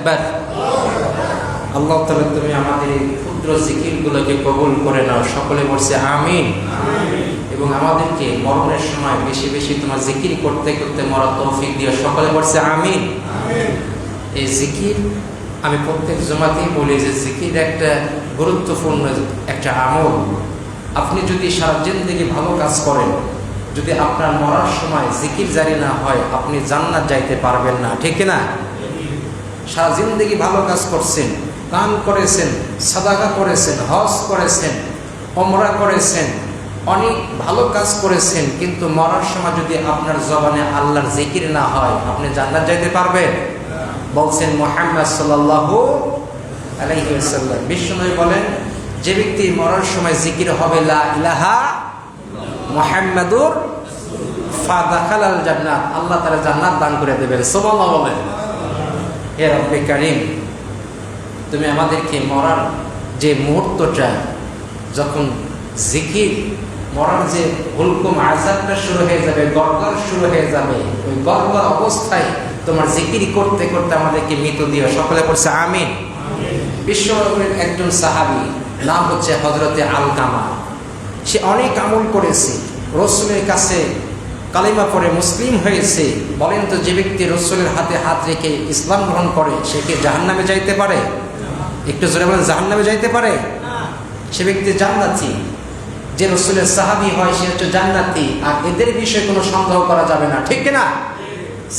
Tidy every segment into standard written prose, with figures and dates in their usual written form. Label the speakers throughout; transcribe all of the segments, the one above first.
Speaker 1: আকবার। আল্লাহ তাআলা তুমি আমাদের এই ক্ষুদ্র জিকিরগুলোকে কবুল করে নাও। সকলে বলছে আমিন। এবং আমাদেরকে মরণের সময় বেশি বেশি তোমার জিকির করতে করতে মরার তৌফিক দিও। সকলে বলছে আমিন। এই জিকির আমি প্রত্যেক জমাতেই বলি যে জিকির একটা গুরুত্বপূর্ণ একটা আমল। আপনি যদি সারা জিন্দেগি ভালো কাজ করেন, যদি আপনার মরার সময় জিকির জারি না হয়, আপনি জান্নাত যাইতে পারবেন না, ঠিক না? সারা জিন্দেগি ভালো কাজ করছেন, দান করেছেন, সাদাকা করেছেন, হজ করেছেন, ওমরা করেছেন, অনেক ভালো কাজ করেছেন, কিন্তু মরার সময় যদি আপনার জবানে আল্লাহর জিকির না হয়, আপনি জান্নাত যাইতে পারবেন? বলছেন মুহাম্মদ সাল্লাল্লাহু আলাইহি ওয়াসাল্লাম, বিশ্বনবী বলেন, যে ব্যক্তি মরার সময় জিকির হবে লা ইলাহা মুহাম্মাদুর ফাদাখালাল জান্নাত, আল্লাহ তাআলা জান্নাত দান করে দেবেন। সুবহানাল্লাহ বলেন। হে রব্বে কারীম, তুমি আমাদেরকে মরার যে মুহূর্তটা, যখন জিকির মরার যে হুলকুম আযাবটা শুরু হয়ে যাবে, গড়গড় শুরু হয়ে যাবে, ওই গড়গড় অবস্থায় তোমার জিকির করতে করতে আমাদেরকে মৃত্যু দিও। সকলে বলছে আমিন। বিশ্বনবীর একজন সাহাবী, নাম হচ্ছে হযরতে আলকামা। সে অনেক আমল করেছে, রাসূলের কাছে কালিমা পড়ে মুসলিম হয়েছে। বলেন তো, যে ব্যক্তি রাসূলের হাতে হাত রেখে ইসলাম গ্রহণ করে, সে কি জাহান্নামে যাইতে পারে? একটু জোরে বলেন, জাহান্নামে যাইতে পারে? সে ব্যক্তি জান্নাতি। যে রাসূলের সাহাবী হয় সে হচ্ছে জান্নাতি। আর এদের বিষয়ে কোনো সন্দেহ করা যাবে না, ঠিক না?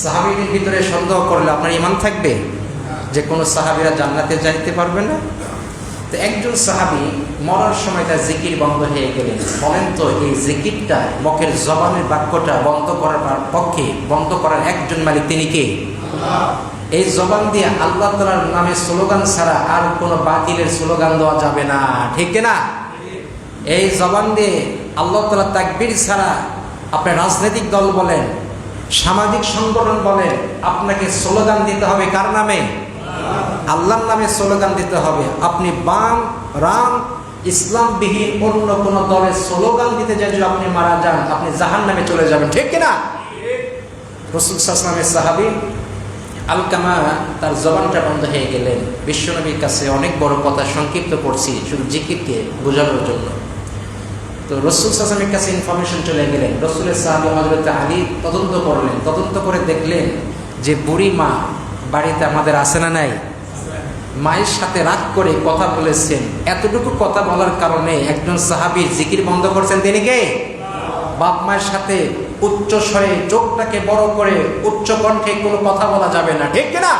Speaker 1: সাহাবীদের ভিতরে সন্দেহ করলে আপনার ঈমান থাকবে যে কোনো সাহাবীরা জান্নাতে যাইতে পারবে না? তো একজন সাহাবী মরার সময় তার জিকির বন্ধ হয়ে গেলেন। বলেন তো, এই জিকিরটা, মুখের জবানের বাক্যটা বন্ধ করার পক্ষে, বন্ধ করার একজন মালিক, তিনি কে? এই জবান দিয়ে আল্লাহ তাআলার নামে স্লোগান ছাড়া আর কোনো বাতিলের স্লোগান দেওয়া যাবে না, ঠিক না? এই জবান দিয়ে আল্লাহ তাআলা তাকবীর ছাড়া, আপনি রাজনৈতিক দল বলেন, সামাজিক সংগঠন বলেন, আপনাকে স্লোগান দিতে হবে কার নামে? আল্লাহর নামে স্লোগান দিতে হবে। আপনি বাম, রাম, ইসলামবিহীন অন্য কোন দলের স্লোগান দিতে যাই যদি আপনি মারা যান, আপনি জাহান্নামে চলে যাবেন, ঠিক কিনা? রাসূল সাল্লাল্লাহু আলাইহি ওয়াসাল্লামের সাহাবী আলকামা তার জবানটা বন্ধ হয়ে গেলেন। বিশ্বনবীর কাছে অনেক বড় কথা সংক্ষিপ্ত করছি শুধু জিকিরকে বোঝানোর জন্য। তো রাসূল সাল্লাল্লাহু আলাইহি ওয়াসাল্লামের কাছে ইনফরমেশন চলে গেলেন। রাসূলের সাহাবী হযরত আলী তদন্ত করলেন। তদন্ত করে দেখলেন যে বুড়ি মা বাড়িতে আমাদের আছে না নাই? মায়ের সাথে রাগ করে কথা বলেছেন। এতটুকু কথা বলার কারণে একজন সাহাবী জিকির বন্ধ করছেন। তিনি কে? বাপ মায়ের সাথে উচ্চ স্বরে, চোখটাকে বড় করে উচ্চ কণ্ঠে কোনো কথা বলা যাবে না, ঠিক কিনা?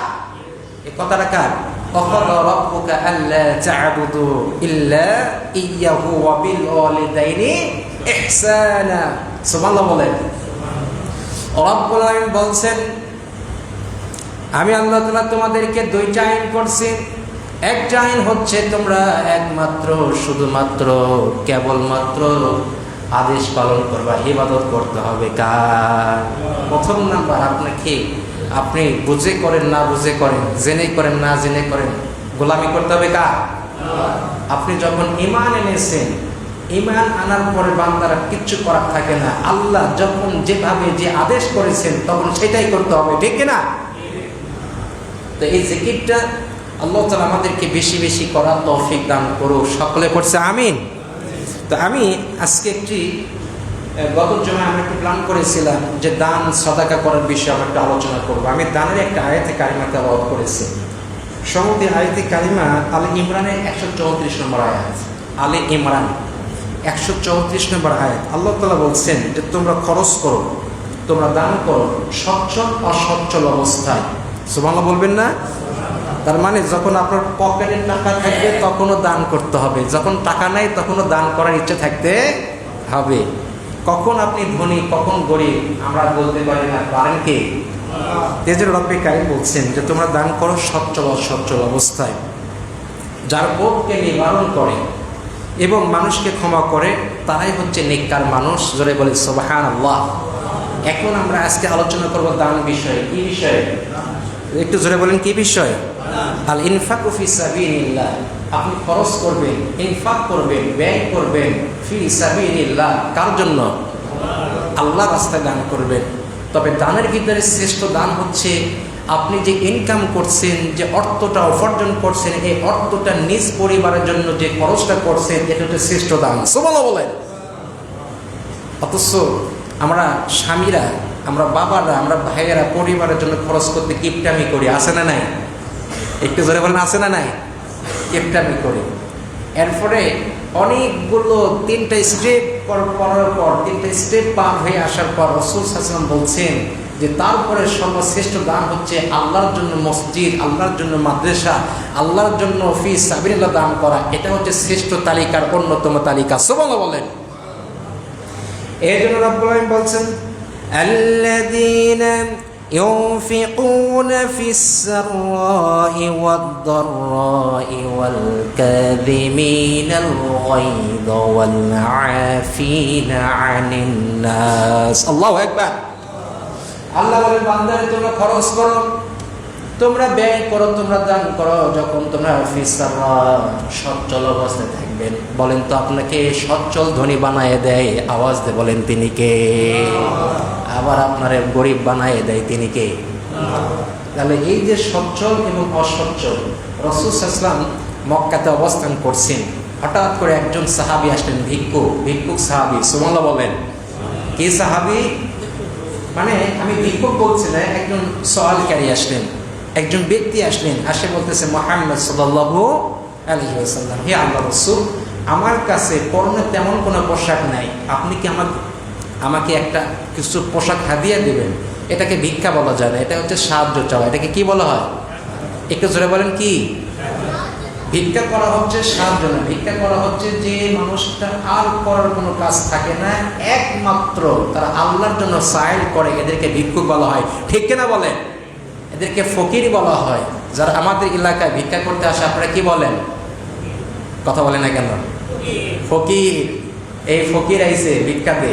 Speaker 1: এই কথাটা কার? ওয়াকাদা রাব্বুকা আল্লা তা'বুদু ইল্লা ইয়্যাহু ওয়া বিল ওয়ালিদাইনি ইহসানা। সুবহানাল্লাহ বলেন। রব্বুল আলামিন বলছেন, আমি আল্লাহ তাআলা তোমাদেরকে দুইটা আইন করছি। একটা আইন হচ্ছে তোমরা একমাত্র, শুধুমাত্র, কেবলমাত্র আদেশ পালন করবা, ইবাদত করতে হবে কার? প্রথম নাম্বার, আপনাকে, আপনি বুঝে করেন না বুঝে করেন, জেনে করেন না জেনে করেন, গোলামি করতে হবে কার? আপনি যখন ঈমান এনেছেন, ঈমান আনার পরে বান্দারা কিচ্ছু করার থাকে না। আল্লাহ যখন যেভাবে যে আদেশ করেছেন তখন সেটাই করতে হবে, ঠিক না? তো এই জিকিরটা আল্লাহ তাআলা আমাদেরকে বেশি বেশি করার তৌফিক দান করুক। সকলে পড়ছে আমিন। তো আমি আজকে গত জমায় আমরা একটু প্ল্যান করেছিলাম যে দান সাদাকা করার বিষয়ে আমরা একটু আলোচনা করবো। আমি দানের একটা আয়াতে কারিমা তেলাওয়াত করেছি। সম্মতি আয়াতে কারিমা আলে ইমরানের 134 নম্বর আয়াত। আলে ইমরান 134 নম্বর আয়াত। আল্লাহ তাআলা বলছেন যে তোমরা খরচ করো, তোমরা দান করো সচ্ছল অসচ্ছল অবস্থায়। সুবহানাল্লাহ বলবেন না? তার মানে যখন আপনার পকেটে টাকা থাকবে তখনও দান করতে হবে, যখন টাকা নাই তখনও দান করার ইচ্ছে থাকতে হবে। কখন আপনি ধনী কখন গরিব আমরা বলতে পারি না, পারেন কি? তেজের রব্বে কারীম বলছেন যে তোমরা দান করো সচ্ছল অসচ্ছল অবস্থায়। যার বোধকে নিবারণ করে এবং মানুষকে ক্ষমা করে তারাই হচ্ছে নেককার মানুষ। জোরে বলে সুবহানাল্লাহ। এখন আমরা আজকে আলোচনা করব দান বিষয়ে। কি বিষয়ে? একটু জোরে বলেন, কি বিষয়? আল ইনফাকু ফি সাবিলিল্লাহ। আপনি খরচ করবেন, ইনফাক করবেন, ব্যয় করবেন ফি সাবিলিল্লাহ। কার জন্য? আল্লাহর রাস্তায় দান করবেন। তবে দানের ভিতরে শ্রেষ্ঠ দান হচ্ছে আপনি যে ইনকাম করছেন, যে অর্থটা উপার্জন করছেন, এই অর্থটা নিজ পরিবারের জন্য যে খরচটা করছেন, এটা হচ্ছে শ্রেষ্ঠ দান। সুবহানাল্লাহ বলেন। অথচ আমরা স্বামীরা, আমরা বাবারা, আমরা ভাইয়েরা পরিবারের জন্য খরচ করতে কিপটামি করি, আছে না নাই? একটু জোরে বলেন, আছে না নাই? কিপটামি করি। এরপরে অনেকগুলো 3টা স্টেপ করার পর, 3টা স্টেপ পার হয়ে আসার পর রাসূল সাল্লাল্লাহু আলাইহি ওয়াসাল্লাম বলছেন যে তারপরে সর্বশ্রেষ্ঠ দান হচ্ছে আল্লাহর জন্য মসজিদ, আল্লাহর জন্য মাদ্রাসা, আল্লাহর জন্য ফি সাবিলিল্লাহ দান করা। এটা হচ্ছে শ্রেষ্ঠ তালিকার অন্যতম তালিকা। সুবহানাল্লাহ বলেন। এই জন্য রব্বুল আলামিন বলছেন, আল্লাযীনা ينفقون في السراء والضراء والكاظمين الغيظ والعافين عن الناس। আল্লাহু আকবার। আল্লাহ বলেন, বান্দারে তোমরা খরচ করো, তোমরা ব্যয় করো, তোমরা দান করো যখন তোমরা ফিসারা সচ্ছল অবস্থায় থাকবেন। বলেন তো আপনাকে সচ্ছল ধনী বানায় দেয়, আওয়াজ দিয়ে বলেন তিনি কে? আবার আপনারে গরিব বানায় দেয় তিনি কে? তাহলে এই যে সচ্ছল এবং অসচ্ছল, রাসূল সাল্লাল্লাহু আলাইহি ওয়াসাল্লাম মক্কাতে অবস্থান করছেন, হঠাৎ করে একজন সাহাবী আসলেন, ভিক্ষুক সাহাবী। সুবহানাল্লাহ বলেন। কি সাহাবী? মানে আমি ভিক্ষুক বলছি না, একজন সওয়ালকারী আসলেন, একজন ব্যক্তি আসলেন, আসে বলতেছে, মুহাম্মদ সাল্লাল্লাহু আলাইহি ওয়াসাল্লাম, হে আল্লাহর রাসূল, আমার কাছে পরনে তেমন কোনো পোশাক নাই, আপনি কি আমাকে একটা কিছু পোশাক হাদিয়া দেবেন? এটাকে ভিক্ষা বলা যায় না, এটা হচ্ছে সাহায্য চাওয়া। এটাকে কি বলা হয়? একটু জোরে বলেন কি? ভিক্ষা করা হচ্ছে সাহায্য না, ভিক্ষা করা হচ্ছে যে মানুষটা আর করার কোনো কাজ থাকে না, একমাত্র তারা আল্লাহর জন্য সাইল করে, এদেরকে ভিক্ষুক বলা হয়। ঠিক কিনা বলেন? এদেরকে ফকির বলা হয়। যারা আমাদের এলাকায় ভিক্ষা করতে আসে, আপনারা কি বলেন? কথা বলে না কেন? ফকির। এই ফকির আইছে ভিক্ষা দে।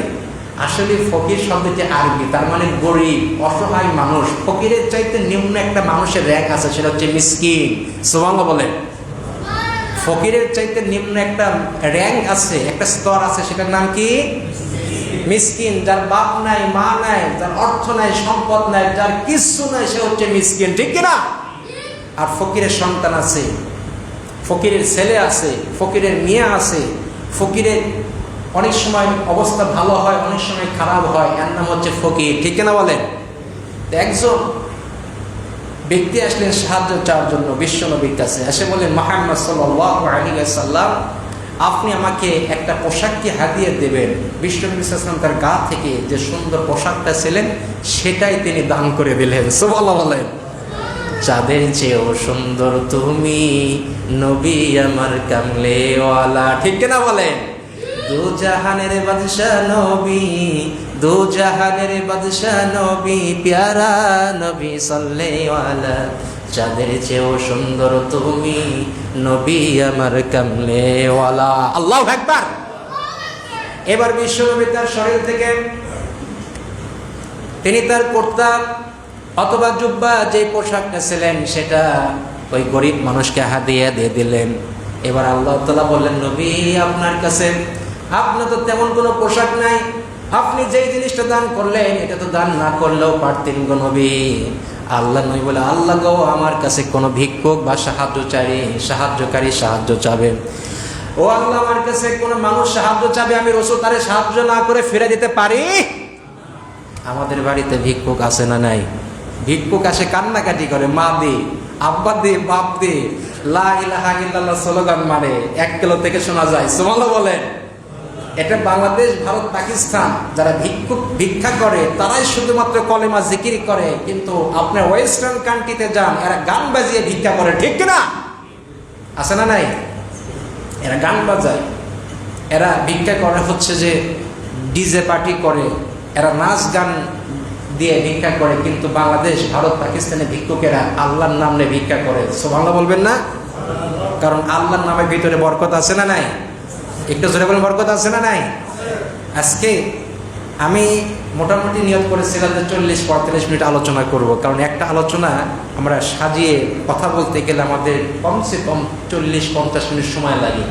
Speaker 1: আসলে ফকির শব্দটি আরবি, তার মানে গরিব, অসহায় মানুষ। ফকিরের চাইতে নিম্ন একটা মানুষের র্যাঙ্ক আছে, সেটা হচ্ছে মিসকিন। সুবহানাল্লাহ বলেন। ফকিরের চাইতে নিম্ন একটা র্যাঙ্ক আছে, একটা স্তর আছে, সেটার নাম কি? মিসকিন। যার বাপ নাই, মা নাই, যার অর্থ নাই, সম্পদ নাই, যার কিছু নাই, সে হচ্ছে মিসকিন। ঠিক কিনা? আর ফকিরের সন্তান আছে, ফকিরের ছেলে আছে, ফকিরের মেয়ে আছে, ফকিরের অনেক সময় অবস্থা ভালো হয়, অনেক সময় খারাপ হয়, এর নাম হচ্ছে ফকির। ঠিক কিনা বলেন? একজন ব্যক্তি আসলেন সাহায্য চাওয়ার জন্য বিশ্বনবীর কাছে, এসে বলেন, মুহাম্মদ সাল্লাল্লাহু আলাইহি ওয়াসাল্লাম, আপনি আমাকে একটা পোশাক কি হাদিয়া দেবেন? বিশ্বনবী সাল্লাল্লাহু আলাইহি ওয়াসাল্লাম তার গা থেকে যে সুন্দর পোশাকটা ছিলেন, সেটাই তিনি দান করে দিলেন। সুবহানাল্লাহ বলেন। চাঁদের চেয়েও সুন্দর তুমি, নবী আমার কামলেওয়ালা। ঠিক কিনা বলেন? দু জাহানের বাদশা নবী, দু জাহানের বাদশা নবী, প্যারা নবী সাল্লেওয়ালা। চাঁদের চেয়েও সুন্দর তুমি, নবী আমার কামলেওয়ালা। আল্লাহু আকবার। এবার বিশ্বনবী তার শরীর থেকে তিনি তার কুর্তা অথবা জুব্বা যে পোশাকটা ছিলেন, সেটা ওই গরিব মানুষকে হাদিয়া দিয়ে দিলেন। এবার আল্লাহ তাআলা বললেন, নবী আপনার কাছে, আপনার তো তেমন কোনো পোশাক নাই, আপনি যেই জিনিসটা দান করলেন, এটা তো দান না করলেও পারতেন গো নবী। আল্লাহ নবী বলে, আল্লাহ গো, আমার কাছে কোনো ভিক্ষুক বা সাহায্যকারী সাহায্য চাবে। ও আল্লাহ, আমার কাছে কোনো মানুষ সাহায্য চাবে, আমি রাসূল তারে সাহায্য না করে ফিরে দিতে পারি? আমাদের বাড়িতে ভিক্ষুক আছে না নাই? ভিক্ষুক আসে, কান্নাকাটি করে, মা দে, আব্বা দে, বাপ দে, লা ইলাহা ইল্লাল্লাহ স্লোগান মারে, 1 কিলো থেকে শোনা যায়। সুবহানাল্লাহ বলেন। এটা বাংলাদেশ, ভারত, পাকিস্তান যারা ভিক্ষা করে, তারাই শুধুমাত্র কলেমা জিকির করে, কিন্তু আপনার ওয়েস্টার্ন কান্ট্রিতে যান, এরা গান বাজিয়ে ভিক্ষা করে। ঠিক কিনা? আছে না নাই? এরা গান বাজায়, এরা ভিক্ষা করে হচ্ছে যে ডিজে পার্টি করে, এরা নাচ গান দিয়ে ভিক্ষা করে। কিন্তু বাংলাদেশ, ভারত, পাকিস্তানে ভিক্ষুকেরা আল্লাহর নাম নিয়ে ভিক্ষা করে। সুবহানাল্লাহ বলবেন না? কারণ আল্লাহর নামের ভিতরে বরকত আছে না নাই? একটু জোরে বলেন, বরকত আছে না নাই? আজকে আমি মোটামুটি নিয়ত করেছিলাম যে 40-45 মিনিট আলোচনা করব, কারণ একটা আলোচনা আমরা সাজিয়ে কথা বলতে গেলে আমাদের কমসে কম 40-50 মিনিট সময় লাগে।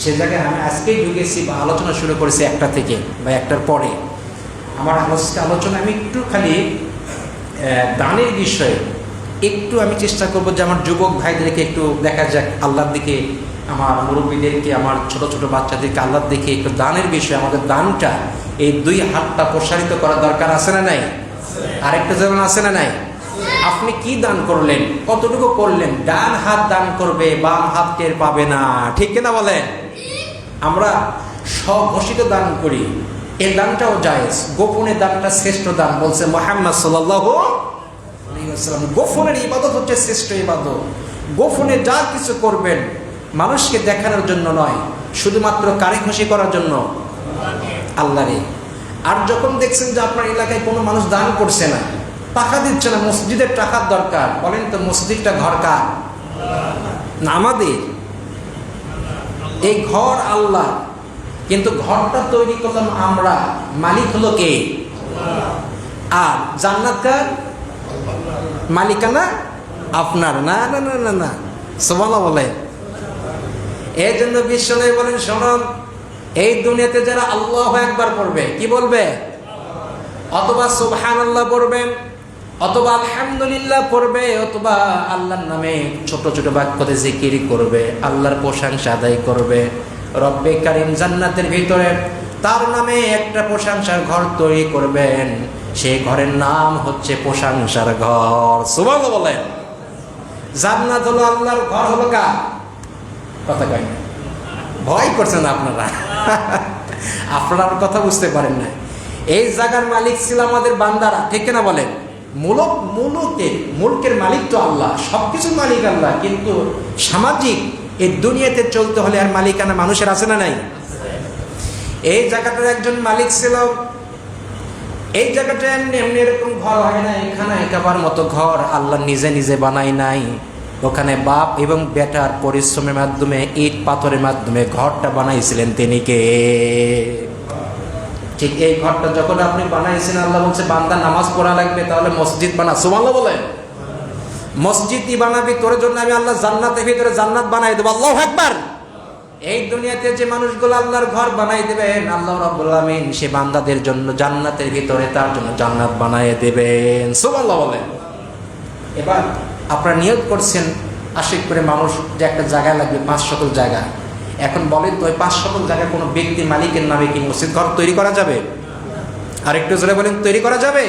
Speaker 1: সে জায়গায় আমি আজকেই ঢুকেছি বা আলোচনা শুরু করেছি 1টা থেকে বা 1টার পরে। আমার আলোচনা আমি একটু খালি দানের বিষয়ে একটু আমি চেষ্টা করবো যে আমার যুবক ভাইদেরকে একটু দেখা যাক আল্লাহর দিকে, আমার মুরব্বীদেরকে, আমার ছোট ছোট বাচ্চাদেরকে আল্লাহর দিকে একটু দানের বিষয়ে, আমাদের দানটা, এই দুই হাতটা প্রসারিত করার দরকার আছে না নাই? আরেকটা যেমন আছে না নাই? আপনি কি দান করলেন, কতটুকু করলেন? ডান হাত দান করবে, বাম হাত টের পাবে না, ঠিক কিনা বলেন? আমরা স্বঘোষিত দান করি, এই দানটাও জায়েজ। গোপনে দানটা শ্রেষ্ঠ দান, বলছে মুহাম্মদ সাল্লাল্লাহু আলাইহি ওয়াসাল্লাম। গোপনের ইবাদত হচ্ছে শ্রেষ্ঠ ইবাদত। গোপনে যা কিছু করবেন মানুষকে দেখানোর জন্য নয়, শুধুমাত্র কারে খুশি করার জন্য, আল্লাহরে। আর যখন দেখছেন যে আপনার এলাকায় কোনো মানুষ দান করছে না, টাকা দিচ্ছে না, মসজিদের টাকার দরকার, বলেন তো মসজিদটা ঘর কার? না আমাদের। এই ঘর আল্লাহ, কিন্তু ঘরটা তৈরি করলাম আমরা, মালিক হলো কে? আর জান্নাত কার? মালিকানা আপনার। না না না না না, সুবহানাল্লাহ বলে। এই জন্য বিশ্বনবী বলেন, শোনো, এই দুনিয়াতে যারা আল্লাহু আকবার পড়বে, কি বলবে? অথবা সুবহানাল্লাহ পড়বেন, অথবা আলহামদুলিল্লাহ পড়বে, অথবা আল্লাহর নামে ছোট ছোট বাক্যতে জিকির করবে, আল্লাহর প্রশংসা আদায় করবে, রব্বে কারীম জান্নাতের ভিতরে তার নামে একটা প্রশংসার ঘর তৈরি করবেন, সেই ঘরের নাম হচ্ছে প্রশংসার ঘর। সুবহানাল্লাহ বলেন। জান্নাত হলো আল্লাহর ঘর, হলো কার? কথা কয় না, ভয় করছেন আপনারা, আপনার কথা বুঝতে পারেন না। এই জায়গার মালিক ছিল আমাদের বান্দারা, ঠিক না বলেন? মুলকের মালিক তো আল্লাহ, সবকিছুর মালিক আল্লাহ, কিন্তু সামাজিক এই দুনিয়াতে চলতে হলে আর মালিকানা মানুষের আছে না নাই? এই জায়গাটার একজন মালিক ছিল। এই জায়গাটা এমনি এমনি এরকম ঘর হয় না, এখানে একাবার মতো ঘর আল্লাহ নিজে নিজে বানাই নাই। ওখানে বাপ এবং বেটার পরিশ্রমের মাধ্যমে, ইট পাথরের মাধ্যমে ঘরটা বানাইছিলেন তিনি কে? ঠিক এই ঘরটা যখন আপনি বানাইছেন, আল্লাহ বলছে বান্দা নামাজ পড়া লাগবে, তাহলে মসজিদ বানা। সুবহানাল্লাহ বলেন। মসজিদই বানাবি, তোর জন্য আমি আল্লাহ জান্নাতের ভিতরে জান্নাত বানাই দেবো। আল্লাহু আকবার। এই দুনিয়াতে যে মানুষগুলো আল্লাহর ঘর বানাই দেবেন, আল্লাহ রাব্বুল আলামিন সে বান্দাদের জন্য জান্নাতের ভিতরে তার জন্য জান্নাত বানাই দেবেন। সুবহানাল্লাহ বলেন। এবার আপনারা নিয়ত করছেন আশিক করে মানুষ যে একটা জায়গা লাগবে, 500 জায়গা। এখন বলেন তো, ওই 500 জায়গায় কোনো ব্যক্তি মালিকের নামে কি মসজিদ ঘর তৈরি করা যাবে? আর একটু জোরে বলেন, তৈরি করা যাবে?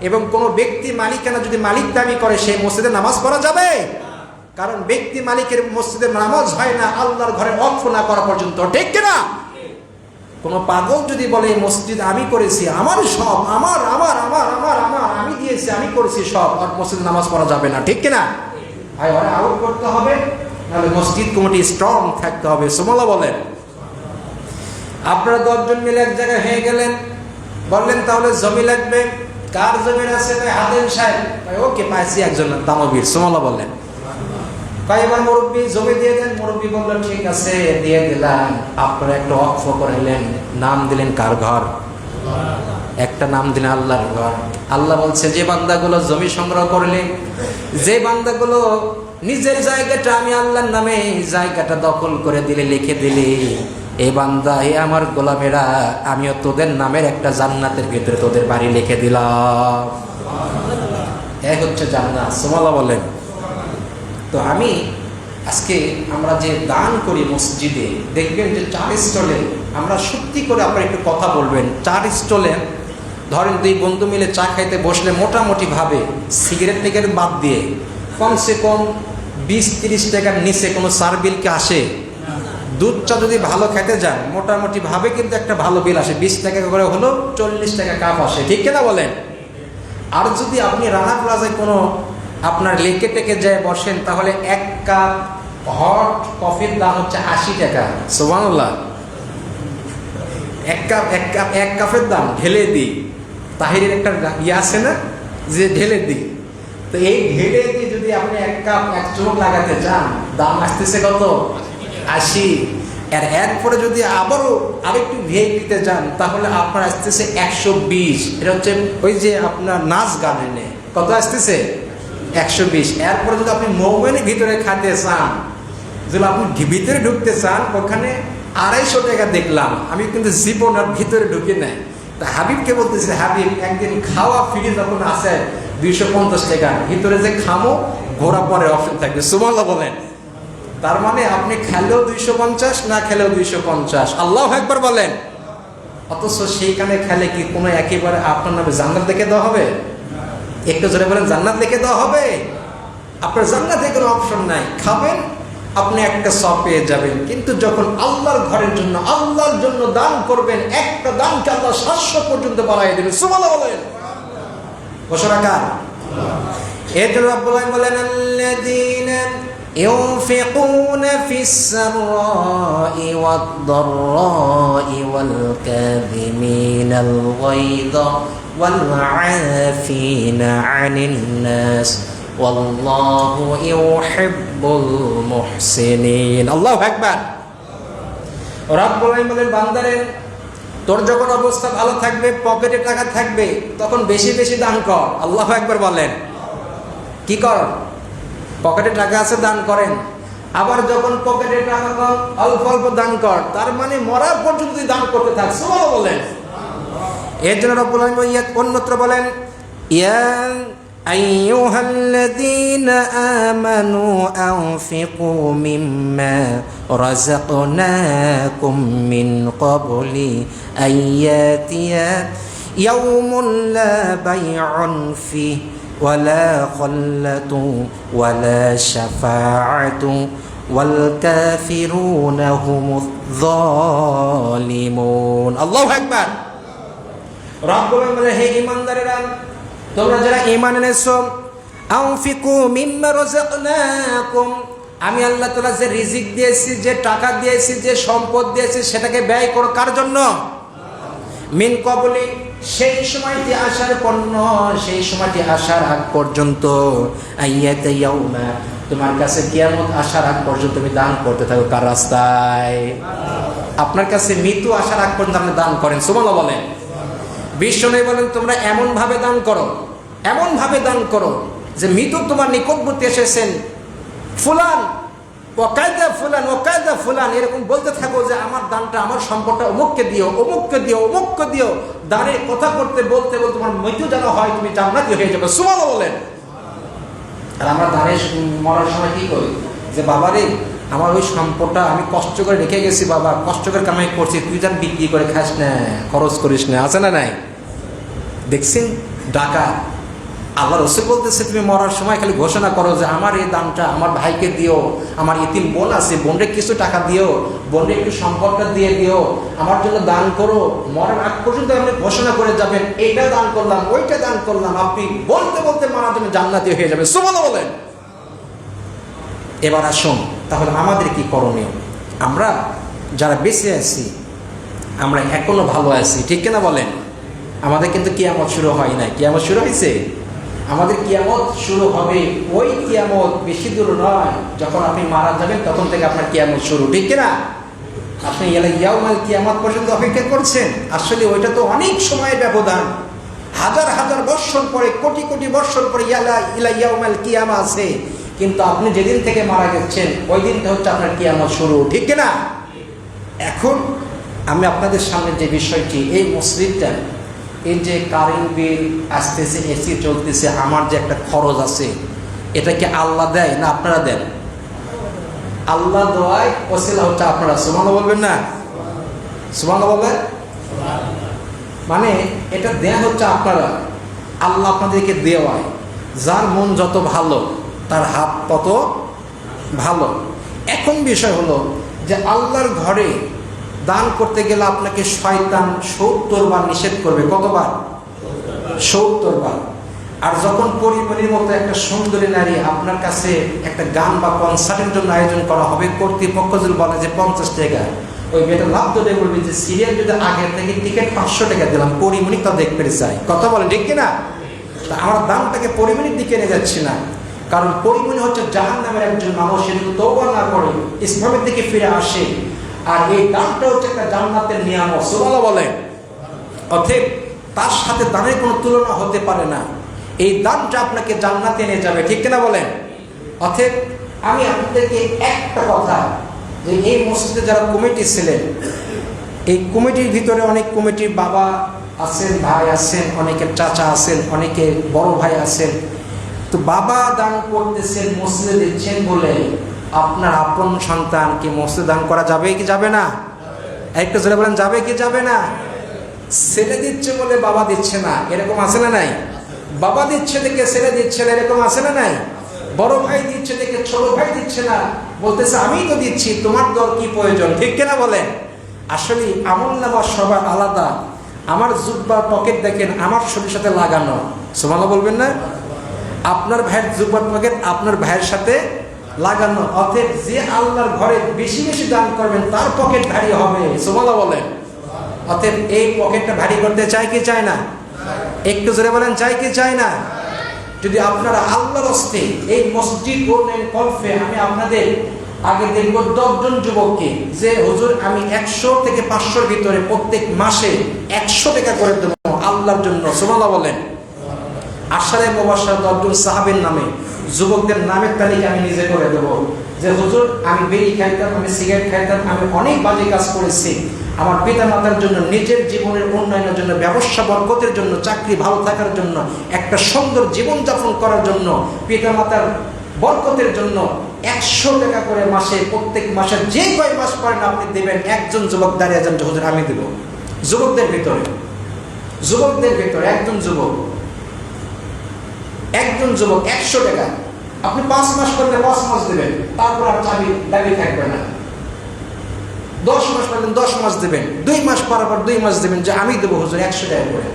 Speaker 1: এবং কোনো ব্যক্তি মালিকানা যদি মালিক দাবি করে, সেই মসজিদে নামাজ পড়া যাবে? কারণ ব্যক্তি মালিকের মসজিদে নামাজ হয় না আল্লাহর ঘরে ওয়াকফ না করা পর্যন্ত, ঠিক কিনা? কোনো পাগল যদি বলে এই মসজিদ আমি করেছি, আমার সব, আমার আমার আমার আমার আমার আমি দিয়েছি, আমি করেছি সব, আর মসজিদে নামাজ পড়া যাবে না, ঠিক কিনা? ভাই, ওরা আউট করতে হবে, নাহলে মসজিদ কমিটি স্ট্রং থাকতে হবে। সুবহানাল্লাহ বলেন। আপনারা 10 জন মিলে এক জায়গায় হয়ে গেলেন, বললেন তাহলে জমি লাগবে। কার জমি আছে? হাতেম সাহেব। ওকে, পাইছি একজন দানবীর। সুবহানাল্লাহ বলেন। এবার মুরব্বী জমি দিয়ে দেন। মুরব্বী বললেন ঠিক আছে, দিয়ে দিলাম। আপনারা একটা ওয়াকফ করাইলেন, নাম দিলেন কার ঘর? একটা নাম দিলেন আল্লাহর ঘর। আল্লাহ বলছে, যে বান্দাগুলো জমি সংগ্রহ করলে, যে বান্দাগুলো নিজের জায়গাটা আমি আল্লাহর নামে জায়গাটা দখল করে দিলে, লিখে দিলে, এই বান্দা, হে আমার গোলামেরা, আমিও তোদের নামের একটা জান্নাতের ভিতরে তোদের বাড়ি লিখে দিলাম। এক হচ্ছে জান্নাত। সুবহানাল্লাহ বলেন। তো আমি আজকে আমরা যে দান করি মসজিদে, দেখবেন যে 4 স্টলে আমরা সত্যি করে, আপনারা একটু কথা বলবেন, 4 স্টলে ধরেন 2 বন্ধু মিলে চা খাইতে বসলে মোটামুটি ভাবে সিগারেট টিগারেট বাদ দিয়ে কমসে কম 20-30 টাকার নিচে কোনো চার বিল কি আসে? দুধ চা যদি ভালো খেতে যান, মোটামুটি ভাবে কিন্তু একটা ভালো বিল আসে, 20 টাকা করে হলো 40 টাকা কাপ আসে, ঠিক কিনা বলেন? আর যদি আপনি রানা প্লাজায় কোনো আপনার লেকে টেকে যায় বসেন, তাহলে 1 কাপ হট কফির দাম হচ্ছে 80 টাকা। সুবহানাল্লাহ। 1 কাপের দাম ঢেলে দিই। তাহিরের একটা ইয়ে আছে না, যে ঢেলে দিই। তো এই ঢেলে দিয়ে যদি আপনি 1 কাপ 1 চুমুক লাগাতে চান, দাম আসতেছে কত? 80। আর এরপরে যদি আবারও আরেকটু ভিআইপিতে যান, তাহলে আপনার আসতেছে 120। এটা হচ্ছে ওই যে আপনার নাচ গানে কত আসতেছে? 120। এরপরে যদি আপনি মৌমেনের ভিতরে খাতে চান, যদি আপনি ভিতরে ঢুকতে চান, ওখানে 250 টাকা দেখলাম। আমি কিন্তু জীবনের ভিতরে ঢুকে নাই। তা হাবিবকে বলতেছে, হাবিব একদিন খাওয়া ফ্রি যখন আসে, 250 টাকা, ভিতরে যে খামো ঘোরা পরে অপশন থাকবে। সুবহানাল্লাহ বলেন। তার মানে আপনি খেলেও 250, না খেলেও 250। আল্লাহু আকবার বলেন। অথচ সেইখানে খেলে কি কোনো একেবারে আপনার নামে জান্নাত লিখে দেওয়া হবে? একটু জোরে বলেন, জান্নাত লিখে দেওয়া হবে? আপনার জান্নাতে কোনো অপশন নাই। খাবেন, আপনি একটা সওয়াব পেয়ে যাবেন। কিন্তু যখন আল্লাহর ঘরের জন্য, আল্লাহর জন্য দান করবেন, একটা দানকে আল্লাহ 700 পর্যন্ত বাড়াই দেবেন। সুবহানাল্লাহ বলেন। ঘোষণা কার? এর জন্য রব্বুল আলামিন বলেন, আল্লাযীনা ইউনফিকুনা ফিস সাররাই ওয়াদ দাররাই ওয়াল কাযিমিনাল গায়যা ওয়াল আফিনা আনিন নাস ওয়াল্লাহু ইউহিব্বুল মুহসিনিন। আল্লাহু আকবার। রব্বুল আলামিন বলেন, বান্দারে তোর যখন অবস্থা ভালো থাকবে, পকেটে টাকা থাকবে, তখন বেশি বেশি দান কর। আল্লাহু আকবার বলেন। কি কর? পকেটে টাকা আছে, দান করেন। আবার যখন পকেটে টাকা কম, অল্প অল্প দান কর। তার মানে মরা পর্যন্ত দান করতে থাক। সুবহানাল্লাহ বলেন। এর জন্য রব্বুল আলামিন অন্যত্র বলেন, ইয়া আইয়ুহাল্লাযীনা আমানু আনফিকু মিম্মা রাযাকনাকুম মিন ক্বাবলি আইয়াতিয়া ইয়াউমুন লা বাইউন ফিহি ওয়ালা খাল্লাতু ওয়ালা শাফাআতু ওয়াল কাফিরুনা হুমুয যালিমুন। আল্লাহু আকবার। রব্বুল আলামিন বলে, হে ঈমানদারেরা, তোমরা যারা ঈমান এনেছো, আনফিকু মিম্মা রাযাকনাকুম, আমি আল্লাহ তাআলা যে রিজিক দিয়েছি, যে টাকা দিয়েছি, যে সম্পদ দিয়েছি, সেটাকে ব্যয় করো। কার জন্য? মিন ক্বাবলি, সেই সময়টি আসার পণ্য, সেই সময়টি আসার আগ পর্যন্ত, আইয়াতা ইয়াউমা, তোমার কাছে কিয়ামত আসার আগ পর্যন্ত তুমি দান করতে থাকো। কার রাস্তায়? আপনার কাছে মৃত্যু আসার আগ পর্যন্ত আপনি দান করেন। সুবহানাল্লাহ বলেন। বিশ্বনবী বলেন, তোমরা এমন ভাবে দান করো, এমন ভাবে দান করো যে মৃত্যু তোমার নিকটবর্তী এসেছেন, ফুলান ওয়াকায়দা ফুলান ওয়াকায়দা ফুলান, এরকম বলতে থাকো যে আমার দানটা, আমার সম্পদটা অমুককে দিও, অমুককে দিও, অমুককে দিও। দানের কথা করতে বলতে বলতে তোমার মৃত্যু যেন হয়, তুমি জান্নাতি হয়ে যাবে। সুবহানাল্লাহ বলেন। আর আমরা দানের মরার সময় কি করি? যে বাবারে, আমার ওই সম্পদটা আমি কষ্ট করে রেখে গেছি, বাবা কষ্ট করে কামাই করছি, তুই যেন বিক্রি করে খাস না, খরচ করিস না। আছে না নাই? দেখছেন ডাকা। আল্লাহ রাসূল বলতেছে, তুমি মরার সময় খালি ঘোষণা করো যে আমার এই দানটা আমার ভাইকে দিও, আমার ইতিম বোন আছে, বোনরে কিছু টাকা দিও, বোনরে একটু সম্পদটা দিয়ে দিও, আমার জন্য দান করো। মরার আগ পর্যন্ত আপনি ঘোষণা করে যাবেন, এইটা দান করলাম, ওইটা দান করলাম। আপনি বলতে বলতে মারার জন্য জান্নাতি হয়ে যাবে। সুবহানাল্লাহ বলেন। এবার আসুন, তাহলে আমাদের কি করণীয়? আমরা যারা বেঁচে আছি, আমরা এখনো ভালো আছি, ঠিক কিনা বলেন? আমাদের কিন্তু কিয়ামত শুরু হয় নাই। কিয়ামত শুরু হয়েছে? আমাদের কিয়ামত শুরু হবে। ওই কিয়ামত বেশি দূর নয়, যখন আপনি মারা যাবেন তখন থেকে আপনার কিয়ামত শুরু, ঠিক কিনা? আপনি ইয়াউমাল কিয়ামত পর্যন্ত অপেক্ষা করছেন। আসলে ওইটা তো অনেক সময়ের ব্যবধান। হাজার হাজার বৎসর পরে, কোটি কোটি বৎসর পরে ইয়াউমাল কিয়ামা আছে। কিন্তু আপনি যেদিন থেকে মারা গেছেন, ওই দিনটা হচ্ছে আপনার কিয়ামত শুরু, ঠিক কিনা? এখন আমি আপনাদের সামনে যে বিষয়টি, এই মসজিদটা, এই যে কারেন্ট বিল আসতেছে, এসি চলতেছে, আমার যে একটা খরচ আছে, এটা কি আল্লাহ দেয় না আপনারা দেন? আল্লাহ দেওয়ায় ওসিলা হচ্ছে আপনারা। সুবহানাল্লাহ বলবেন না? সুবহানাল্লাহ বলবেন। মানে এটা দেয়া হচ্ছে আপনারা, আল্লাহ আপনাদেরকে দেওয়ায়। যার মন যত ভালো, তার হাত তত ভালো। এখন বিষয় হলো যে আল্লাহর ঘরে দান করতে গেলে আপনাকে শয়তান 70 বার নিষেধ করবে। কতবার? 70 বার। আর যখন পরিমণির মতো একটা সুন্দরী নারী আপনার কাছে একটা গান বা কনসার্টের জন্য আয়োজন করা হবে, কর্তৃপক্ষ যদি বলে যে 50 টাকা, ওই মেয়েটা লাভ ধরে বলবে যে সিরিয়াল যদি আগের থেকে টিকিট 500 টাকা দিলাম, পরিমণি তা দেখতে চাই। কথা বলেন, ঠিক কিনা? তা আমার দামটাকে পরিমণির দিকে নিয়ে যাচ্ছি না, কারণ পরিমণি হচ্ছে জাহান্নামের একজন মানুষ। সে যদি তওবা না করে ইসলামের দিকে ফিরে আসে, আর এই দানটা হচ্ছে একটা জান্নাতের নিয়ামত। সুবহানাল্লাহ বলেন। অতএব তার সাথে দানের কোনো তুলনা হতে পারে না। এই দানটা আপনাকে জান্নাতে নিয়ে যাবে, ঠিক কিনা বলেন? অতএব আমি আপনাদেরকে একটা কথা, যে এই মসজিদে যারা কমিটি ছিলেন, এই কমিটির ভিতরে অনেক কমিটির বাবা আছেন, ভাই আছেন, অনেকের চাচা আছেন, অনেকে বড় ভাই আছেন। তো বাবা দান করতেছেন, মসজিদে দিচ্ছেন বলে আপনার আপন সন্তানকে মসজিদে দান করা যাবে কি যাবে না? একটু জোরে বলেন, যাবে কি যাবে না? ছেলে দিচ্ছে বলে বাবা দিচ্ছে না, এরকম আছে না নাই? বাবা দিচ্ছে দেখে ছেলে দিচ্ছে না, এরকম আছে না নাই? বড় ভাই দিচ্ছে দেখে ছোট ভাই দিচ্ছে না, বলতেছে আমি তো দিচ্ছি, তোমার দর কি প্রয়োজন? ঠিক কিনা বলেন? আসলে আমল নামা সবার আলাদা। আমার জুব্বার পকেট দেখেন আমার শরীরের সাথে লাগানো, সুবহানাল্লাহ বলবেন না? আপনার ভাইয়ের জুব্বার পকেট আপনার ভাইয়ের সাথে লাগানো। অতএব যে আল্লাহর ঘরে বেশি বেশি দান করবেন তার পকেট ভারী হবে, সুবহানাল্লাহ বলেন। অতএব এই পকেটটা ভারী করতে চাই কি চাই না? একটু জোরে বলেন, চাই কি চাই না? যদি আপনারা আল্লাহর হস্তে এই মসজিদ গোল্ডেন কলফে, আমি আপনাদের আগে দেখব 10 জন যুবককে যে হুজুর আমি 100 থেকে 500-র ভিতরে প্রত্যেক মাসে 100 টাকা করে দেবো আল্লাহর জন্য, সুবহানাল্লাহ বলেন। আশারে মুবাশশার 10 জন সাহাবীর নামে যুবকদের নামের তালিকা আমি নিজে করে দেবো, যে হুজুর আমি বিড়ি খাইতাম, আমি সিগারেট খাইতাম, আমি অনেক বাজে কাজ করেছি, আমার পিতা মাতার জন্য, নিজের জীবনের উন্নয়নের জন্য, ব্যবসা বরকতের জন্য, চাকরি ভালো থাকার জন্য, একটা সুন্দর জীবনযাপন করার জন্য, পিতা মাতার বরকতের জন্য 100 টাকা করে মাসে, প্রত্যেক মাসে যে কয় মাস পারেন আপনি দেবেন। একজন যুবক দাঁড়িয়ে যান, হুজুর আমি দেব। যুবকদের ভিতরে একজন যুবক 100 টাকা আপনি 5 মাস করলে 5 মাস দেবেন, তারপর আর দাবি থাকবে না। 10 মাস করলেন 10 মাস দেবেন, 2 মাস পর 2 মাস দেবেন, যে আমি দেবো হুজুর 100 টাকা করে।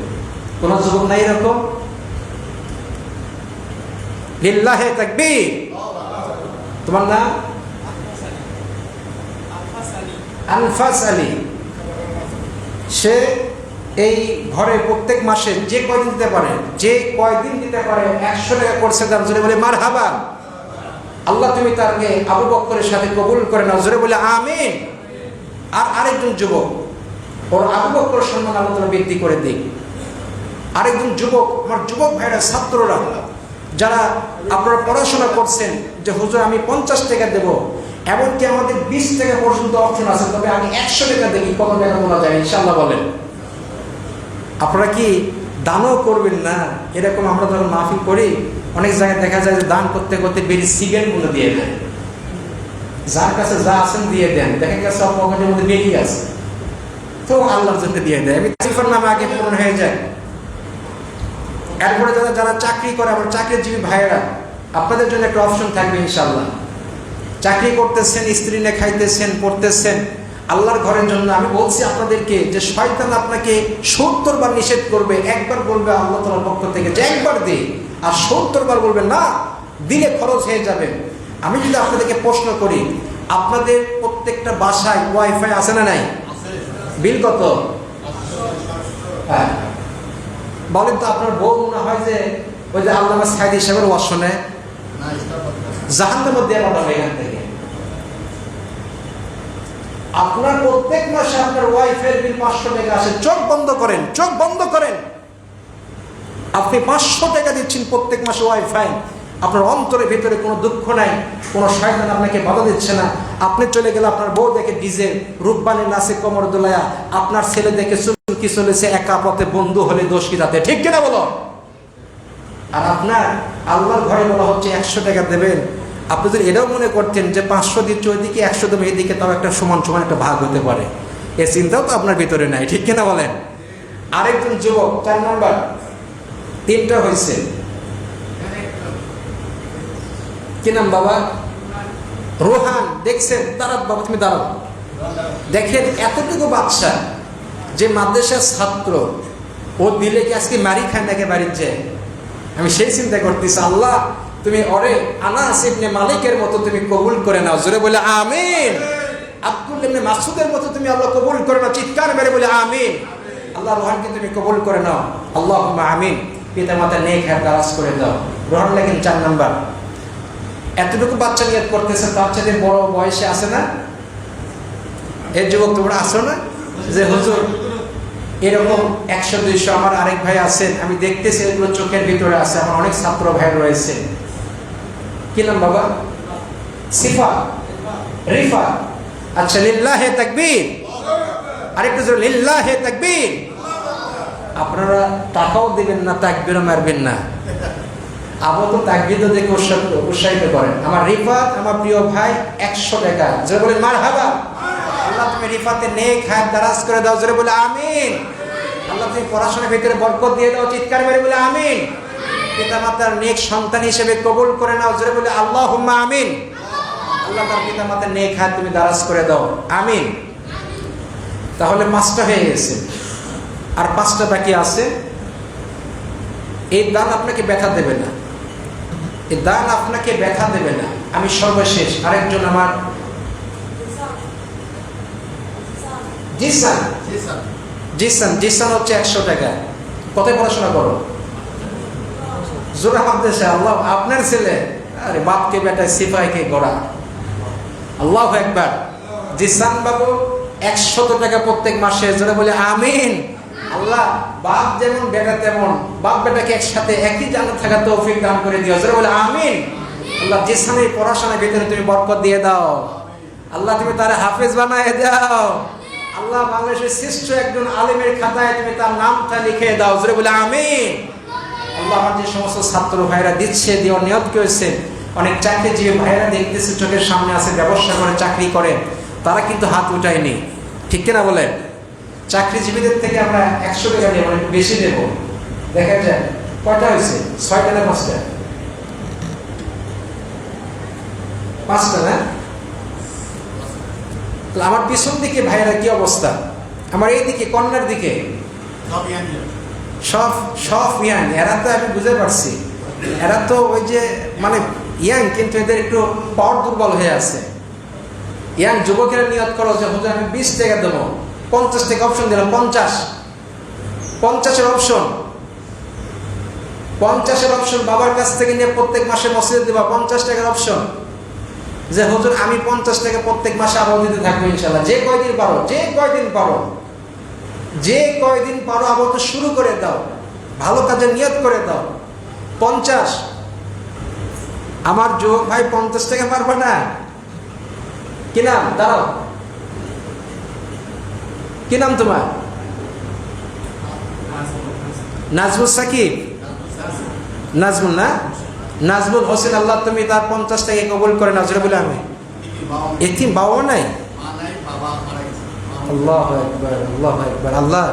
Speaker 1: কোন যুবক নাই এরকম? লিল্লাহি তাকবীর। তোমার নাম? আনফাস আলী। সে এই ঘরে প্রত্যেক মাসে যে কয়দিন দিতে পারে, 100 টাকা করছে দাম, জোরে বলে মারহাবা। আল্লাহ তুমি তাকে আবু বকরের সাথে কবুল করে নাও, জোরে বলে আমিন। আর আরেকজন যুবক, ওর আবু বকর সম্মান আল্লাহ তাআলা বৃদ্ধি করে দিক। আরেকজন যুবক, আমার যুবক ভাইরা, ছাত্ররা যারা আপনারা পড়াশোনা করছেন, যে হুজুর আমি 50 টাকা দেবো, এমনকি আমাদের 20 টাকা পর্যন্ত অপশন আছে, তবে আমি 100 টাকা দেখি কত টাকা বলা যায় ইনশাআল্লাহ বলেন। আপনারা কি দানও করবেন না? এরকম আমরা যখন মাহফিল করি, অনেক জায়গায় দেখা যায় যে দান করতে করতে বেরিয়ে সিগারেট গুলো দিয়ে দেন, যার কাছে যা আছেন দিয়ে দেন, দেখা গেছে পকেটের মধ্যে বেরিয়ে আছে, তো আল্লাহর জন্য দিয়ে দেয়। আমি সিফার নামে আগে পূরণ হয়ে যায়। এরপরে যারা চাকরি করে, আমার চাকরিজীবী ভাইয়েরা, আপনাদের জন্য একটা অপশন থাকবে ইনশাআল্লাহ। চাকরি করতেছেন, স্ত্রী নিয়ে খাইতেছেন, পড়তেছেন আল্লাহর ঘরের জন্য। আমি বলছি আপনাদেরকে যে শয়তান আপনাকে 70 বার নিষেধ করবে। একবার বলবে আল্লাহ তাআলার পক্ষ থেকে যে একবার দে, আর 70 বার বলবে না, দিলে খরচ হয়ে যাবে। আমি যদি আপনাদেরকে প্রশ্ন করি, আপনাদের প্রত্যেকটা বাসায় ওয়াইফাই আছে না নাই? বিল কত? হ্যাঁ বলেন তো। আপনার বউ মনে হয় যে ওই যে আল্লামা সাইদি সাহেবের ওয়াজ শুনে জাহান্নামের দেয়া পাঠাবে এখান থেকে। আপনার প্রত্যেক মাসে আপনার ওয়াইফাই বিল 500 টাকা আসে। চোখ বন্ধ করেন, চোখ বন্ধ করেন। আপনি 500 টাকা দিচ্ছেন প্রত্যেক মাসে ওয়াইফাই, আপনার অন্তরের ভিতরে কোনো দুঃখ নাই, কোনো শয়তান আপনাকে বাধা দিচ্ছে না। আপনি চলে গেলে আপনার বউ দেখে ডিজে রূপবানী নাচে কোমর দোলায়া, আপনার ছেলে দেখে চুলকি চলেছে একা পথে, বন্ধু হলে দোষ কি তাতে? ঠিক কিনা বলো? আর আপনার আল্লাহর ঘরে বলা হচ্ছে 100 টাকা দেবেন। আপনি যদি এটাও মনে করতেন যে 500 দিচ্ছে ওইদিকে, 100 দেবে এদিকে, তাও একটা সমান সমান একটা ভাগ হতে পারে, এ চিন্তাও তো আপনার ভিতরে নাই। ঠিক কিনা বলেন? আরেকজন যুবক, 4 নাম্বার, 3টা হয়েছে। কি নাম বাবা? রোহান। দেখছেন? দাঁড়ান বাবা, তুমি দাঁড়াও। দেখেন এতটুকু বাচ্চা যে মাদ্রাসার ছাত্র, ও দিলে কি আজকে মারি খায় নাকি বাড়ির যায়? আমি সেই চিন্তা করতেছি, আল্লাহ তুমি ওরে আনাস ইবনে মালিকের মতো তুমি কবুল করে নাও, জোরে বলে আমিন। আব্দুল ইবনে মাসউদের মতো তুমি আল্লাহ কবুল করে নাও, চিৎকার মেরে বলে আমিন। আল্লাহ রোহানকে তুমি কবুল করে নাও, আল্লাহুম্মা আমিন। পিতা মাতা নেক হায়াত দারাজ করে দাও। রোহান লাগেন 4 নাম্বার। এতটুকু বাচ্চা নিয়ত করতেছে, তার চাইতে বড় বয়সে আছে না এই যুবক? তোমরা আসো না যে হুজুর এরকম 100-200? আমার আরেক ভাই আছেন, আমি দেখতেছি এগুলো চোখের ভিতরে আছে। আমার অনেক ছাত্র ভাই রয়েছে। কি নাম বাবা? সিফা, রিফা। আচ্ছা, লিল্লাহি তাকবীর। আরেকটু জোরে, লিল্লাহি তাকবীর। আপনারা টাকাও দেবেন না, তাকবীরও মারবেন না। আপাতত তাকবীর দেখে উৎসাহিত করেন। আমার রিফাত, আমার প্রিয় ভাই, 100 টাকা। জোরে বলেন মারহাবা। আল্লাহ তুমি রিফাতে নেক হায়াত দারাজ করে দাও। জোরে বলে আমিন। আল্লাহ তুমি পড়াশোনার ভিতরে বরকত দিয়ে দাও। চিৎকার করে বলে আমিন। পিতামাতার নেক সন্তান হিসেবে কবুল করে নাও। জোরে বলে আল্লাহুম্মা আমিন। আল্লাহ তার পিতামাতার নেক হায়াত তুমি দারাজ করে দাও। আমিন। তাহলে 5টা হয়ে গেছে, আর 5টা বাকি আছে। এই দান আপনাকে ব্যথা দেবে না, এই দান আপনাকে ব্যথা দেবে না। আমি সর্বশেষ আরেকজন আমার জিসান হচ্ছে 100 টাকা। কোথায় পড়াশোনা করো? জোরা মাদ্রাসা। আল্লাহ, আপনার ছেলে? আরে বাপকে বেটায় সিপাহীকে গড়া। আল্লাহু আকবার। জিসান বাবু 100 টাকা প্রত্যেক মাসে। জোরে বলে আমিন। আল্লাহ বাপ যেমন বেটা তেমন, বাপ বেটাকে একসাথে একই জান্নাতে থাকার তৌফিক দান করে দিও। জোরে বলে আমিন। আল্লাহ জিসানের পড়াশোনার ভিতরে তুমি বরকত দিয়ে দাও। আল্লাহ তুমি তার হাফেজ বানায় দাও। আল্লাহ বাংলাদেশের শ্রেষ্ঠ একজন আলেমের খাতায় তুমি তার নামটা লিখে দাও। জোরে বলে আমিন। আল্লাহ আমার যে সমস্ত ছাত্র ভাইরা দিচ্ছে, দিয়ে নিয়ত করেছে, অনেক চাকরিজীবী ভাইরা দেখতেছে চোখের সামনে আছে, ব্যবসা করে চাকরি করে, তারা কিন্তু হাত উঠায়নি। ঠিক কিনা বলেন? চাকরিজীবীদের থেকে আমরা 100 টাকা নিয়ে একটু বেশি দেবো। দেখা যায় কয়টা হয়েছে? 6টা না 5টা? 5টা না? আমার পিছন দিকে ভাইরা কি অবস্থা? আমার এই দিকে কর্নার দিকে সব ইয়াং। এরা তো আমি বুঝতে পারছি, এরা তো ওই যে মানে ইয়াং, কিন্তু এদের একটু পাওয়ার দুর্বল হয়ে আছে। ইয়াং যুবকেরা নিয়ত করো যে হুজুর আমি 20 টাকা দেবো, 50 টাকা অপশন দিলাম। 50-এর অপশন, 50-এর অপশন বাবার কাছ থেকে নিয়ে প্রত্যেক মাসে মসজিদে দেবা। 50 টাকার অপশন যে হুজুর আমি 50 টাকা প্রত্যেক মাসে আবার দিতে থাকবো ইনশাল্লাহ। যে কয়দিন পারো আবার তো শুরু করে দাও, ভালো কাজে নিয়ত করে দাও। 50। আমার যুবক ভাই 50 টাকা পারবে না? কি নাম? দাঁড়াও, কি নাম তোমার? নাজমুল সাকিব, নাজমুল না? নাজমুল হোসেন। আল্লাহ তুমি তার 50 টাকা কবুল করে নাও। জোরে বলে আমি। এতিম বাবা নাই? আল্লাহু আকবার, আল্লাহু আকবার। আল্লাহ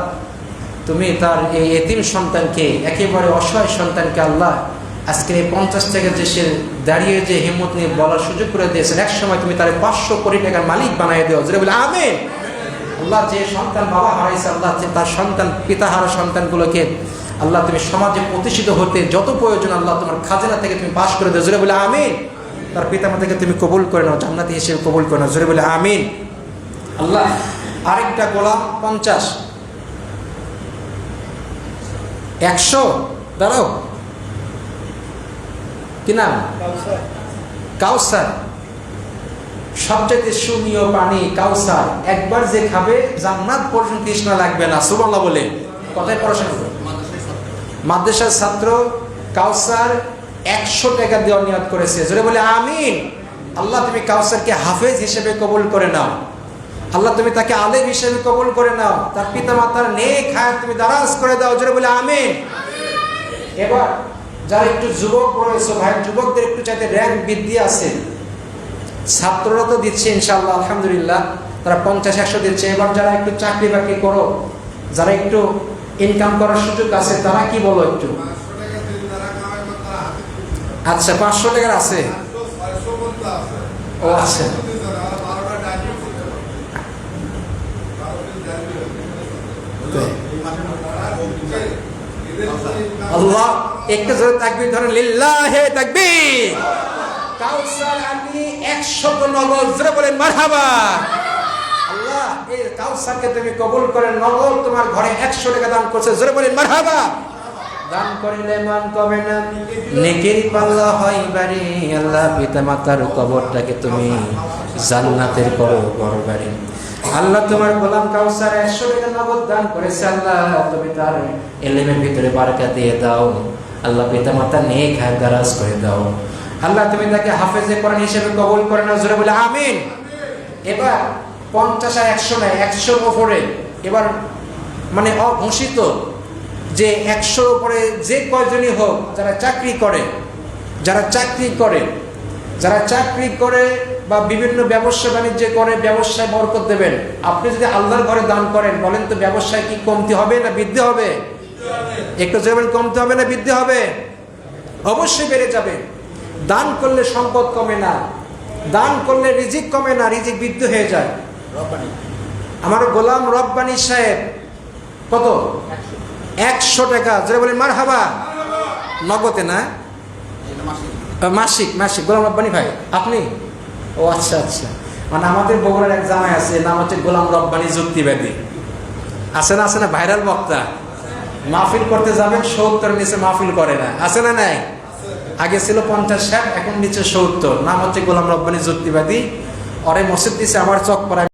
Speaker 1: তুমি তার এই এতিম সন্তানকে, একেবারে অসহায় সন্তানকে আল্লাহ আজকে এই 50 টাকা যে সে দাঁড়িয়ে যে হিম্মত নিয়ে বলার সুযোগ করে দিয়েছেন, এক সময় তুমি তার 500 কোটি টাকার মালিক বানিয়ে দিও। জোরে বলে আমিন। আল্লাহ যে সন্তান বাবা হারাইছে, আল্লাহ তার সন্তান, পিতা হারা সন্তানগুলোকে আল্লাহ তুমি সমাজে প্রতিষ্ঠিত হতে যত প্রয়োজন আল্লাহ তোমার খাজনা থেকে তুমি পাশ করে দাও। জোরে বলে আমিন। তার পিতামাতাকে তুমি কবুল করে নাও, জান্নাতি হিসেবে কবুল করে নাও। জোরে বলে আমিন। আল্লাহ আরেকটা গোলাম 50, 100। দাঁড়াও, কি নাম? কাউসার। সবচেয়ে সুনীয় পানি কাউসার, একবার যে খাবে জান্নাত পর্যন্ত তৃষ্ণা লাগবে না। সুবহানাল্লাহ বলে। কথায় পড়াশোনা করে মাদ্রাসার ছাত্র কাউসার 100 টাকা দেওয়ার নিয়ত করেছে। জোরে বলে আমিন। আল্লাহ তুমি কাউসারকে হাফেজ হিসেবে কবুল করে নাও। আল্লাহ তুমি তাকে আলেম হিসেবে কবুল করে নাও। তার পিতা মাতার নেক হায়াত তুমি দারাজ করে দাও। জোরে বলে আমিন। এবার যারা একটু যুবক রয়েছে ভাই, যুবকদের একটু চাইতে র্যাঙ্ক বৃদ্ধি আছে। ছাত্ররা তো দিচ্ছে ইনশাআল্লাহ, আলহামদুলিল্লাহ, তারা 50-100 দিচ্ছে। এবার যারা একটু চাকরি বাকরি করো, যারা একটু ইনকাম করার সুযোগ আছে, তারা কি বলো একটু? আচ্ছা 500 টাকার আছে? ও আচ্ছা। আল্লাহ একটু জোরে তাকবীর ধরেন, লিল্লাহে তাকবীর। কাউসার আমি 100 নগদ। জোরে বলেন মারহাবা। আল্লাহ এই কাউসারকে তুমি কবুল করেন, নগদ তোমার ঘরে 100 টাকা দান করছে। জোরে বলেন মারহাবা। দান করিলে মান কমে না, নেকির পাল্লা হয় বাড়ি। আল্লাহ পিতা মাতার কবরটাকে তুমি জান্নাতের করো বড় বাড়ি। আল্লাহ তোমার গোলাম কাউসার 100 টাকা নগদ দান করেছে। আল্লাহ তুমি তার ইলমের ভিতরে বারাকা দিয়ে দাও। আল্লাহ পিতা মাতা নেক হায়াত দারাজ করে দাও। আল্লাহ তুমি তাকে হাফেজে কোরআন হিসেবে কবুল করে নাও। জোরে বলে আমিন। এবার 50 আর 100 নয়, 100 উপরে। এবার মানে অঘোষিত যে 100-র উপরে যে কয়জনই হোক যারা চাকরি করে বা বিভিন্ন ব্যবসা বাণিজ্য করে, ব্যবসায় বরকত দেবেন। আপনি যদি আল্লাহর ঘরে দান করেন, বলেন তো ব্যবসায় কি কমতি হবে না বৃদ্ধি হবে? একটু যাবেন, কমতে হবে না বৃদ্ধি হবে? অবশ্যই বেড়ে যাবে। দান করলে সম্পদ কমে না, দান করলে রিজিক কমে না, রিজিক বৃদ্ধি হয়ে যায়। আমার গোলাম রব্বানী সাহেব কত? 100 টাকা। যারা বলেন মারহাবা। নগদে না, মাসিক। গোলাম রব্বানী ভাই আপনি? ও আচ্ছা। মানে আমাদের বগুড়ার এক জামাই আছে, নাম হচ্ছে গোলাম রব্বানী যুক্তিবাদী। আছে না ভাইরাল বক্তা। মাহফিল করতে যাবেন 70 নিচে মাহফিল করে না, আছে না নাই? আগে ছিল 50-60, এখন নিচে 70। নাম হচ্ছে গোলাম রব্বানী যুক্তিবাদী। ওরে মসজিদ দিছে আমার চক পড়ায়।